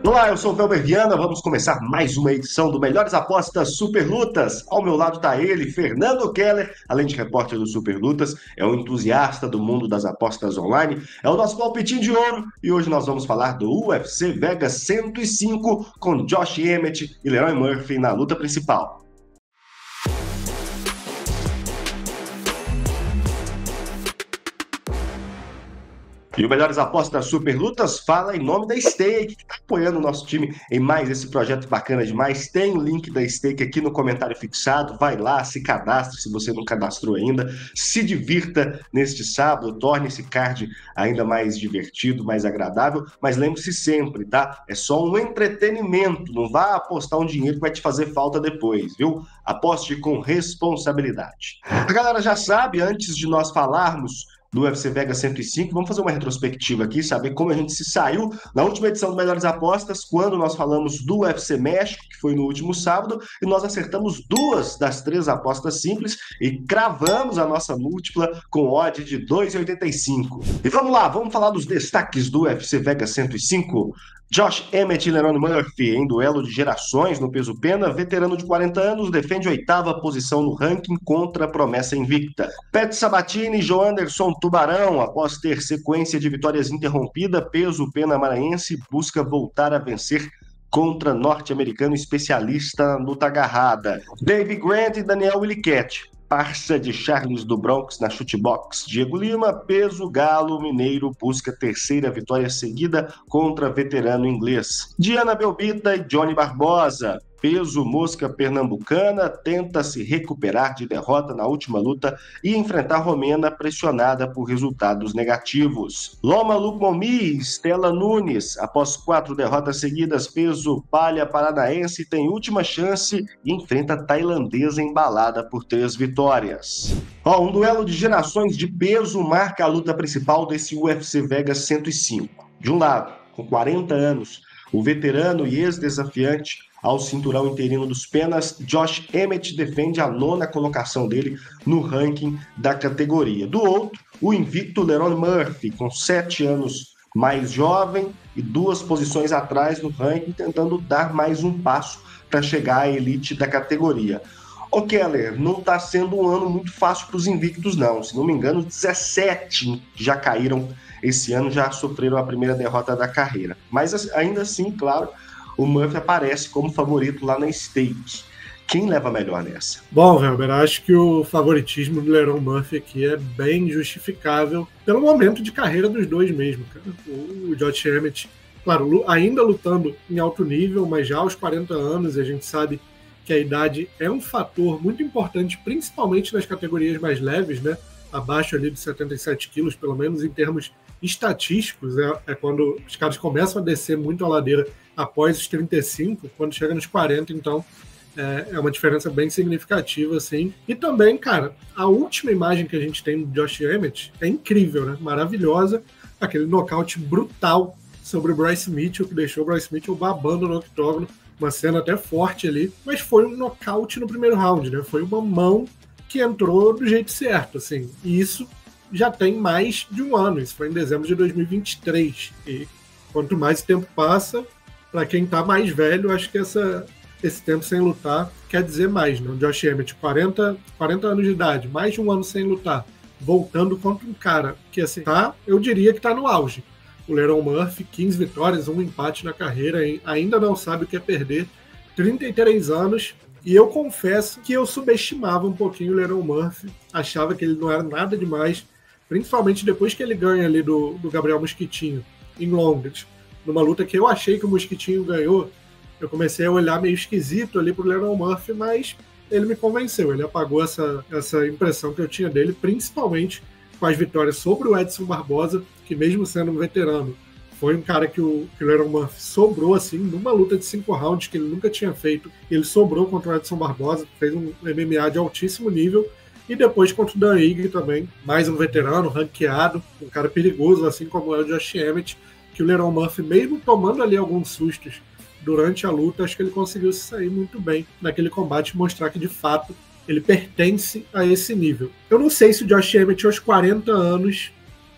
Olá, eu sou o Velber Viana, vamos começar mais uma edição do Melhores Apostas Super Lutas. Ao meu lado está ele, Fernando Keller, além de repórter do Super Lutas, é um entusiasta do mundo das apostas online, é o nosso palpitinho de ouro e hoje nós vamos falar do UFC Vegas 105 com Josh Emmett e Leroy Murphy na luta principal. E o Melhores Apostas Super Lutas fala em nome da Stake, que está apoiando o nosso time em mais esse projeto bacana demais. Tem o link da Stake aqui no comentário fixado. Vai lá, se cadastre se você não cadastrou ainda. Se divirta neste sábado, torne esse card ainda mais divertido, mais agradável. Mas lembre-se sempre, tá? É só um entretenimento. Não vá apostar um dinheiro que vai te fazer falta depois, viu? Aposte com responsabilidade. A galera já sabe, antes de nós falarmos do UFC Vegas 105, vamos fazer uma retrospectiva aqui, saber como a gente se saiu na última edição do Melhores Apostas, quando nós falamos do UFC México, que foi no último sábado, e nós acertamos 2 das 3 apostas simples e cravamos a nossa múltipla com odd de 2,85. E vamos lá, vamos falar dos destaques do UFC Vegas 105. Josh Emmett e Leroy Murphy em duelo de gerações no peso pena, veterano de 40 anos, defende a 8ª posição no ranking contra a promessa invicta. Pat Sabatini e Joanderson Tubarão, após ter sequência de vitórias interrompida, peso pena maranhense busca voltar a vencer contra norte-americano especialista na luta agarrada. Dave Grant e Daniel Williquette, parça de Charles do Bronx na chutebox. Diego Lima, peso galo mineiro, busca 3ª vitória seguida contra veterano inglês. Diana Belbita e Johnny Barbosa, peso mosca pernambucana, tenta se recuperar de derrota na última luta e enfrentar Romena pressionada por resultados negativos. Loma Lukmomi e Stella Nunes, após 4 derrotas seguidas, peso palha paranaense tem última chance e enfrenta tailandesa embalada por 3 vitórias. Um duelo de gerações de peso marca a luta principal desse UFC Vegas 105. De um lado, com 40 anos, o veterano e ex-desafiante ao cinturão interino dos penas, Josh Emmett defende a 9ª colocação dele no ranking da categoria. Do outro, o invicto Leroy Murphy, com 7 anos mais jovem e 2 posições atrás no ranking, tentando dar mais um passo para chegar à elite da categoria. Keller, não está sendo um ano muito fácil para os invictos, não. Se não me engano, 17 já caíram esse ano, já sofreram a primeira derrota da carreira. Mas ainda assim, claro, o Murphy aparece como favorito lá na Stake. Quem leva melhor nessa? Bom, Velber, acho que o favoritismo do Leroy Murphy aqui é bem justificável pelo momento de carreira dos dois mesmo, cara. O Josh Emmett, claro, ainda lutando em alto nível, mas já aos 40 anos, a gente sabe que a idade é um fator muito importante, principalmente nas categorias mais leves, né? Abaixo ali de 77 quilos, pelo menos em termos estatísticos, é quando os caras começam a descer muito a ladeira após os 35, quando chega nos 40, então é uma diferença bem significativa, assim. E também, cara, a última imagem que a gente tem do Josh Emmett é incrível, né? Maravilhosa, aquele nocaute brutal sobre o Bryce Mitchell, que deixou o Bryce Mitchell babando no octógono, uma cena até forte ali, mas foi um nocaute no primeiro round, né? Foi uma mão que entrou do jeito certo, assim. E isso já tem mais de um ano, isso foi em dezembro de 2023. E quanto mais o tempo passa, para quem tá mais velho, acho que esse tempo sem lutar quer dizer mais, né? O Josh Emmett, 40 anos de idade, mais de um ano sem lutar, voltando contra um cara que, assim, eu diria que tá no auge. O Leroy Murphy, 15 vitórias, 1 empate na carreira, ainda não sabe o que é perder, 33 anos, e eu confesso que eu subestimava um pouquinho o Leroy Murphy, achava que ele não era nada demais, principalmente depois que ele ganha ali do Gabriel Mosquitinho, em Londres, numa luta que eu achei que o Mosquitinho ganhou, eu comecei a olhar meio esquisito ali pro Leroy Murphy, mas ele me convenceu, ele apagou essa impressão que eu tinha dele, principalmente com as vitórias sobre o Edson Barbosa, que mesmo sendo um veterano, foi um cara que o Leroy Murphy sobrou, assim, numa luta de 5 rounds que ele nunca tinha feito. Ele sobrou contra o Edson Barbosa, fez um MMA de altíssimo nível, e depois contra o Dan Ige também, mais um veterano, ranqueado, um cara perigoso, assim como é o Josh Emmett, que o Leroy Murphy, mesmo tomando ali alguns sustos durante a luta, acho que ele conseguiu se sair muito bem naquele combate e mostrar que, de fato, ele pertence a esse nível. Eu não sei se o Josh Emmett, aos 40 anos,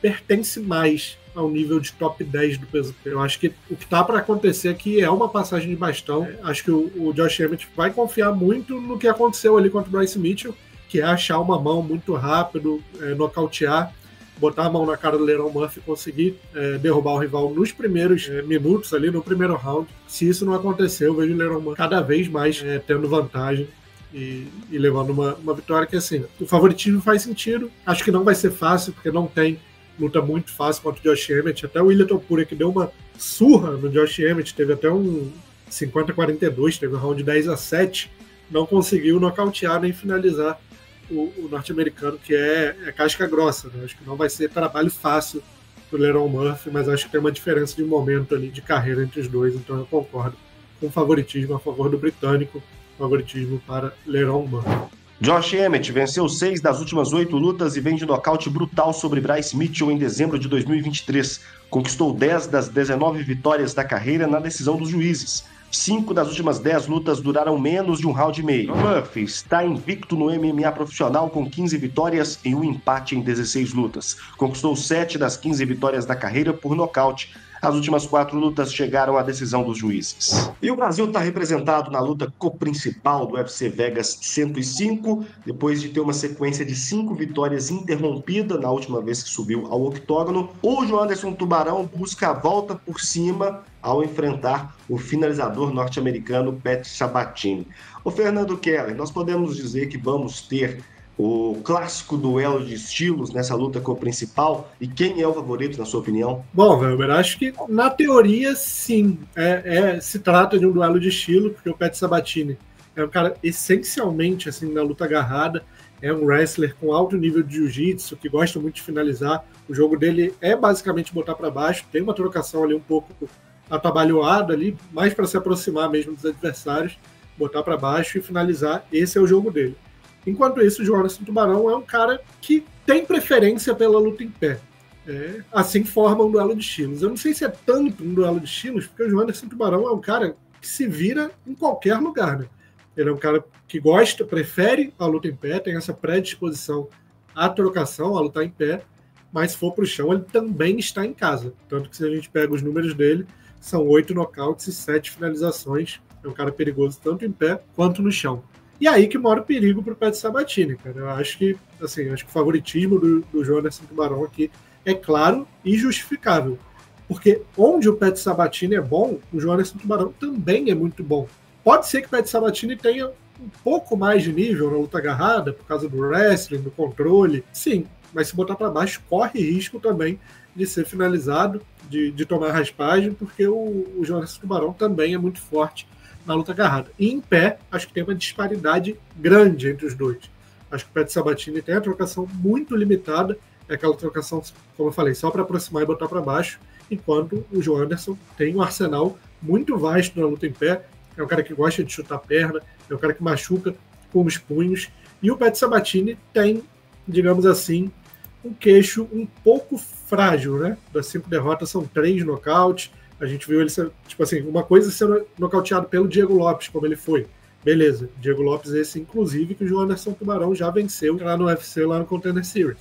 pertence mais ao nível de top 10 do peso pena. Eu acho que o que está para acontecer aqui é uma passagem de bastão. Acho que o Josh Emmett vai confiar muito no que aconteceu ali contra o Bryce Mitchell, que é achar uma mão muito rápido, nocautear, botar a mão na cara do Lerone Murphy e conseguir derrubar o rival nos primeiros minutos ali, no primeiro round. Se isso não acontecer, eu vejo o Lerone Murphy cada vez mais tendo vantagem e levando uma vitória que, assim, o favoritismo faz sentido. Acho que não vai ser fácil, porque não tem luta muito fácil contra o Josh Emmett. Até o William Topuria, que deu uma surra no Josh Emmett, teve até um 50-42, teve um round 10-7, não conseguiu nocautear nem finalizar o norte-americano, que é casca grossa, né? Acho que não vai ser trabalho fácil pro Lerone Murphy, mas acho que tem uma diferença de momento ali de carreira entre os dois, então eu concordo com o favoritismo a favor do britânico, favoritismo para Lerone Murphy. Josh Emmett venceu 6 das últimas 8 lutas e vem de nocaute brutal sobre Bryce Mitchell em dezembro de 2023. Conquistou 10 das 19 vitórias da carreira na decisão dos juízes. 5 das últimas 10 lutas duraram menos de um round e meio. Murphy está invicto no MMA profissional com 15 vitórias e um empate em 16 lutas. Conquistou 7 das 15 vitórias da carreira por nocaute. As últimas 4 lutas chegaram à decisão dos juízes. E o Brasil está representado na luta co-principal do UFC Vegas 105, depois de ter uma sequência de 5 vitórias interrompida na última vez que subiu ao octógono. O Joanderson Tubarão busca a volta por cima ao enfrentar o finalizador norte-americano Pat Sabatini. O Fernando Keller, nós podemos dizer que vamos ter o clássico duelo de estilos nessa luta com o principal, e quem é o favorito, na sua opinião? Bom, Weber, acho que na teoria sim, se trata de um duelo de estilo, porque o Pat Sabatini é um cara essencialmente assim na luta agarrada, é um wrestler com alto nível de jiu-jitsu, que gosta muito de finalizar, o jogo dele é basicamente botar para baixo, tem uma trocação ali um pouco atabalhoada ali, mais para se aproximar mesmo dos adversários, botar para baixo e finalizar, esse é o jogo dele. Enquanto isso, o Joanderson Tubarão é um cara que tem preferência pela luta em pé. Assim forma um duelo de estilos. Eu não sei se é tanto um duelo de estilos, porque o Joanderson Tubarão é um cara que se vira em qualquer lugar, né? Ele é um cara que gosta, prefere a luta em pé, tem essa predisposição à trocação, a lutar em pé, mas se for para o chão, ele também está em casa. Tanto que se a gente pega os números dele, são 8 nocautes e 7 finalizações. É um cara perigoso tanto em pé quanto no chão. E aí que mora o perigo para o Pat Sabatini, cara. Eu acho que o favoritismo do Joanderson Tubarão aqui é claro e justificável. Porque onde o Pat Sabatini é bom, o Joanderson Tubarão também é muito bom. Pode ser que o Pat Sabatini tenha um pouco mais de nível na luta agarrada, por causa do wrestling, do controle. Sim, mas se botar para baixo, corre risco também de ser finalizado, de tomar raspagem, porque o Joanderson Tubarão também é muito forte na luta agarrada. E em pé, acho que tem uma disparidade grande entre os dois. Acho que o Pat Sabatini tem a trocação muito limitada, é aquela trocação, como eu falei, só para aproximar e botar para baixo, enquanto o Joanderson tem um arsenal muito vasto na luta em pé, é um cara que gosta de chutar a perna, é um cara que machuca com os punhos, e o Pat Sabatini tem, digamos assim, um queixo um pouco frágil, né? Das 5 derrotas são 3 nocautes. A gente viu ele ser, tipo assim, uma coisa sendo nocauteado pelo Diego Lopes, como ele foi. Beleza, Diego Lopes esse, inclusive, que o Joanderson Tubarão já venceu lá no UFC, lá no Contender Series.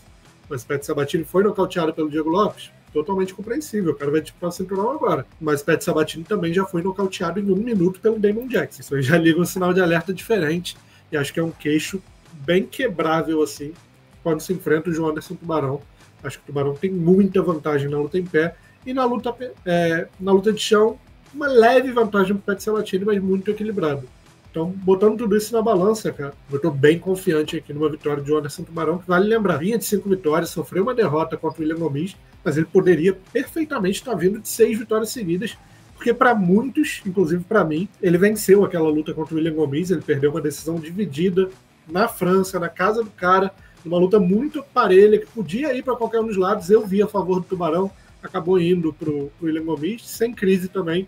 Mas Pat Sabatini foi nocauteado pelo Diego Lopes, totalmente compreensível, o cara vai disputar o cinturão agora. Mas Pat Sabatini também já foi nocauteado em 1 minuto pelo Damon Jackson. Isso aí já liga um sinal de alerta diferente, e acho que é um queixo bem quebrável, assim, quando se enfrenta o Joanderson Tubarão. Acho que o Tubarão tem muita vantagem na luta em pé, e na luta de chão, uma leve vantagem para o Pat Sabatini, mas muito equilibrado. Então, botando tudo isso na balança, cara, eu estou bem confiante aqui numa vitória de Joanderson Tubarão, que vale lembrar, vinha de 5 vitórias, sofreu uma derrota contra o William Gomis, mas ele poderia perfeitamente estar vindo de 6 vitórias seguidas, porque para muitos, inclusive para mim, ele venceu aquela luta contra o William Gomis, ele perdeu uma decisão dividida na França, na casa do cara, numa luta muito parelha, que podia ir para qualquer um dos lados, eu vi a favor do Tubarão, acabou indo para o William Gomis, sem crise também,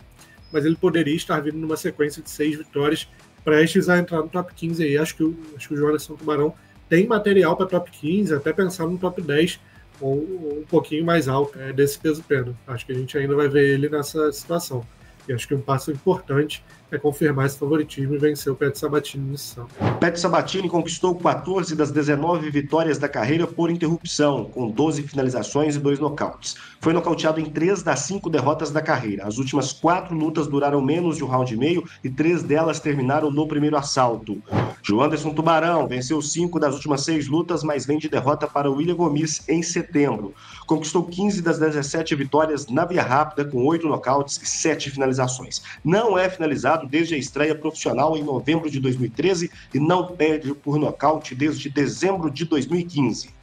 mas ele poderia estar vindo numa sequência de 6 vitórias, prestes a entrar no top 15 aí. Acho que o Joanderson Tubarão tem material para top 15, até pensar no top 10, ou um pouquinho mais alto desse peso pena. Acho que a gente ainda vai ver ele nessa situação. E acho que um passo importante é confirmar esse favoritismo e vencer o Pet Sabatini nesse sábado. Pet Sabatini conquistou 14 das 19 vitórias da carreira por interrupção, com 12 finalizações e 2 nocautes. Foi nocauteado em 3 das 5 derrotas da carreira. As últimas 4 lutas duraram menos de um round e meio e 3 delas terminaram no primeiro assalto. Joanderson Tubarão venceu 5 das últimas 6 lutas, mas vem de derrota para William Gomis em setembro. Conquistou 15 das 17 vitórias na via rápida, com 8 nocautes e 7 finalizações. Não é finalizado desde a estreia profissional em novembro de 2013 e não perde por nocaute desde dezembro de 2015.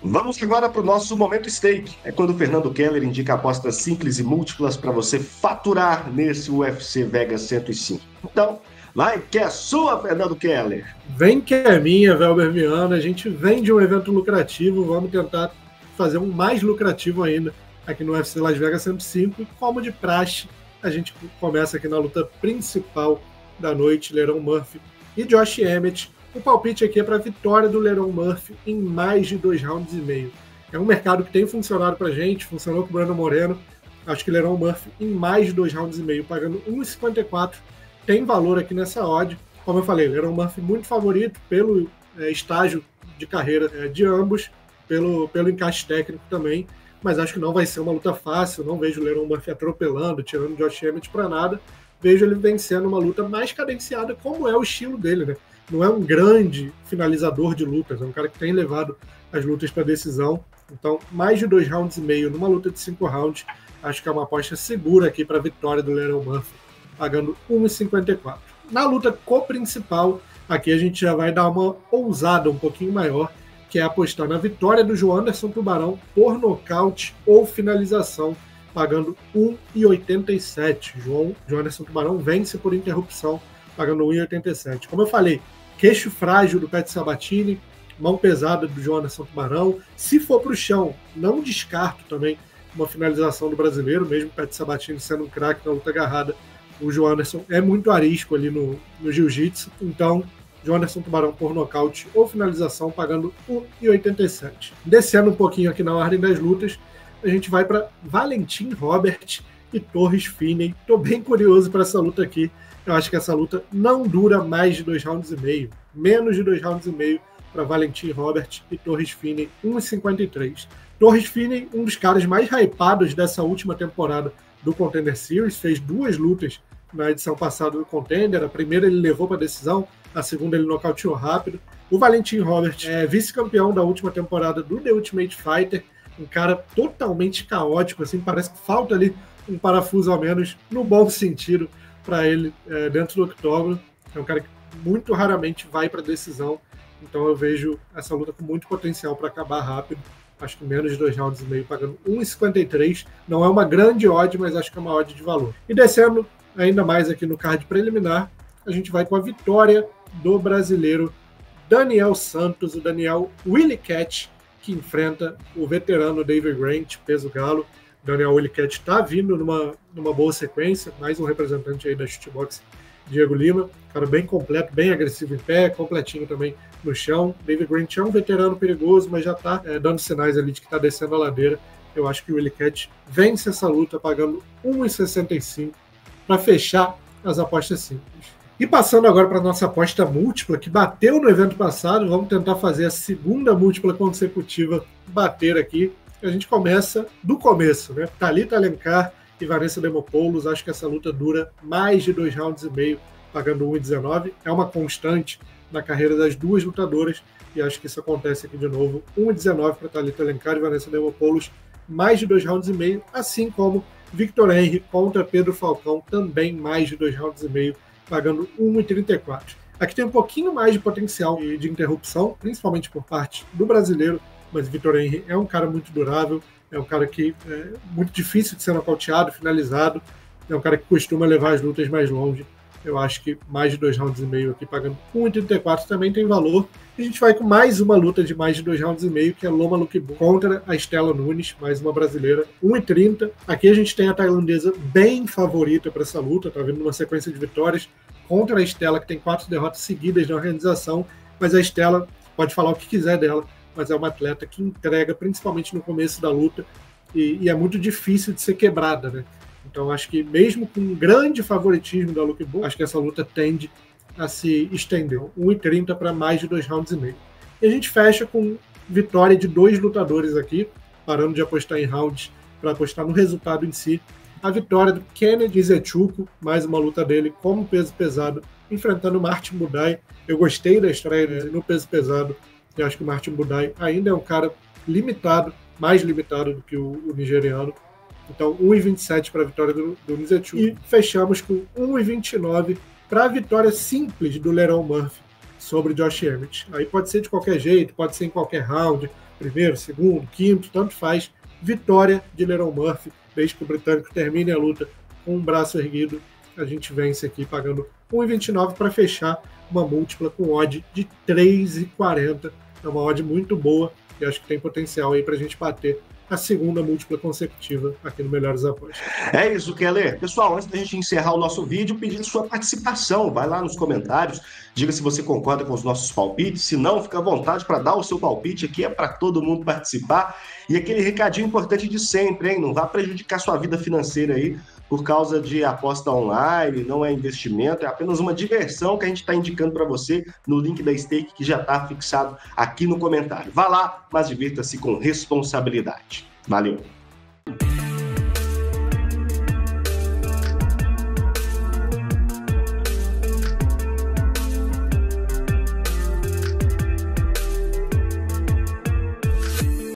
Vamos agora para o nosso Momento Stake. É quando o Fernando Keller indica apostas simples e múltiplas para você faturar nesse UFC Vegas 105. Então, vai que é sua, Fernando Keller! Vem que é minha, Velber Viana. A gente vem de um evento lucrativo, vamos tentar fazer um mais lucrativo ainda aqui no UFC Las Vegas 105. E como de praxe, a gente começa aqui na luta principal da noite, Lerone Murphy e Josh Emmett. O palpite aqui é para a vitória do Lerone Murphy em mais de 2 rounds e meio. É um mercado que tem funcionado para a gente, funcionou com o Brandon Moreno. Acho que Lerone Murphy em mais de 2 rounds e meio, pagando 1,54, tem valor aqui nessa odd. Como eu falei, Lerone Murphy muito favorito pelo estágio de carreira de ambos, pelo encaixe técnico também, mas acho que não vai ser uma luta fácil. Não vejo o Lerone Murphy atropelando, tirando Josh Emmett para nada. Vejo ele vencendo uma luta mais cadenciada, como é o estilo dele, né? Não é um grande finalizador de lutas, é um cara que tem levado as lutas para decisão. Então, mais de 2 rounds e meio numa luta de 5 rounds, acho que é uma aposta segura aqui para a vitória do Lerone Murphy, pagando 1,54. Na luta co-principal, aqui a gente já vai dar uma ousada um pouquinho maior, que é apostar na vitória do Joanderson Tubarão por nocaute ou finalização, pagando 1,87. Joanderson Tubarão vence por interrupção, pagando 1,87. Como eu falei, queixo frágil do Pet Sabatini, mão pesada do Joanderson Tubarão. Se for para o chão, não descarto também uma finalização do brasileiro, mesmo o Pet Sabatini sendo um craque na luta agarrada. O Joanderson é muito arisco ali no jiu-jitsu, então Joanderson Tubarão por nocaute ou finalização, pagando 1,87. Descendo um pouquinho aqui na ordem das lutas, a gente vai para Valentin Robert e Torres Finney. Estou bem curioso para essa luta aqui. Eu acho que essa luta não dura mais de 2 rounds e meio. Menos de 2 rounds e meio para Valentin Robert e Torres Finney, 1,53. Torres Finney, um dos caras mais hypados dessa última temporada do Contender Series, fez 2 lutas na edição passada do Contender. A primeira ele levou para decisão, a segunda ele nocauteou rápido. O Valentin Robert é vice-campeão da última temporada do The Ultimate Fighter, um cara totalmente caótico, assim, parece que falta ali um parafuso a menos, no bom sentido, para ele dentro do octógono. É um cara que muito raramente vai para decisão, então eu vejo essa luta com muito potencial para acabar rápido. Acho que menos de 2 rounds e meio, pagando 1,53. Não é uma grande odd, mas acho que é uma odd de valor. E descendo ainda mais aqui no card preliminar, a gente vai com a vitória do brasileiro Daniel Santos, o Daniel Willy Cat, que enfrenta o veterano David Grant, peso galo. Daniel Willy Cat está vindo numa boa sequência, mais um representante aí da shootbox, Diego Lima, cara bem completo, bem agressivo em pé, completinho também no chão. David Grant é um veterano perigoso, mas já está dando sinais ali de que está descendo a ladeira. Eu acho que o Willy Cat vence essa luta pagando 1,65 para fechar as apostas simples. E passando agora para a nossa aposta múltipla, que bateu no evento passado, vamos tentar fazer a segunda múltipla consecutiva bater aqui. A gente começa do começo, né? Thalita Alencar e Vanessa Demopoulos. Acho que essa luta dura mais de 2 rounds e meio, pagando 1,19. É uma constante na carreira das duas lutadoras e acho que isso acontece aqui de novo. 1,19 para Thalita Alencar e Vanessa Demopoulos, mais de 2 rounds e meio, assim como Victor Henry contra Pedro Falcão, também mais de 2 rounds e meio, pagando 1,34. Aqui tem um pouquinho mais de potencial de interrupção, principalmente por parte do brasileiro, mas Victor Henry é um cara muito durável, é um cara que é muito difícil de ser nocauteado, finalizado, é um cara que costuma levar as lutas mais longe. Eu acho que mais de 2 rounds e meio aqui, pagando 1,34, também tem valor. E a gente vai com mais uma luta de mais de 2 rounds e meio, que é Loma Lookboon contra a Stella Nunes, mais uma brasileira, 1,30. Aqui a gente tem a tailandesa bem favorita para essa luta, tá vindo uma sequência de vitórias contra a Stella, que tem 4 derrotas seguidas na organização, mas a Stella pode falar o que quiser dela, mas é uma atleta que entrega, principalmente no começo da luta, e é muito difícil de ser quebrada, né? Então acho que mesmo com um grande favoritismo da Luke Bull, acho que essa luta tende a se estender. 1,30 para mais de 2 rounds e meio. E a gente fecha com vitória de 2 lutadores aqui, parando de apostar em rounds para apostar no resultado em si. A vitória do Kennedy Nzechukwu, mais uma luta dele como peso pesado, enfrentando o Martin Buday. Eu gostei da estreia dele no peso pesado. Eu acho que o Martin Buday ainda é um cara limitado, mais limitado do que o nigeriano. Então, 1,27 para a vitória do Nzechukwu. E fechamos com 1,29 para a vitória simples do Lerone Murphy sobre o Josh Emmett. Aí pode ser de qualquer jeito, pode ser em qualquer round, primeiro, segundo, quinto, tanto faz. Vitória de Lerone Murphy, desde que o britânico termine a luta com um braço erguido, a gente vence aqui pagando 1,29 para fechar uma múltipla com odd de 3,40. É uma odd muito boa e acho que tem potencial aí para a gente bater a segunda múltipla consecutiva aqui no Melhores Apostas. É isso, Keller. Pessoal, antes da gente encerrar o nosso vídeo, pedindo sua participação. Vai lá nos comentários, diga se você concorda com os nossos palpites. Se não, fica à vontade para dar o seu palpite aqui, é para todo mundo participar. E aquele recadinho importante de sempre, hein? Não vá prejudicar sua vida financeira aí por causa de aposta online, não é investimento, é apenas uma diversão que a gente está indicando para você no link da Stake que já está fixado aqui no comentário. Vá lá, mas divirta-se com responsabilidade. Valeu!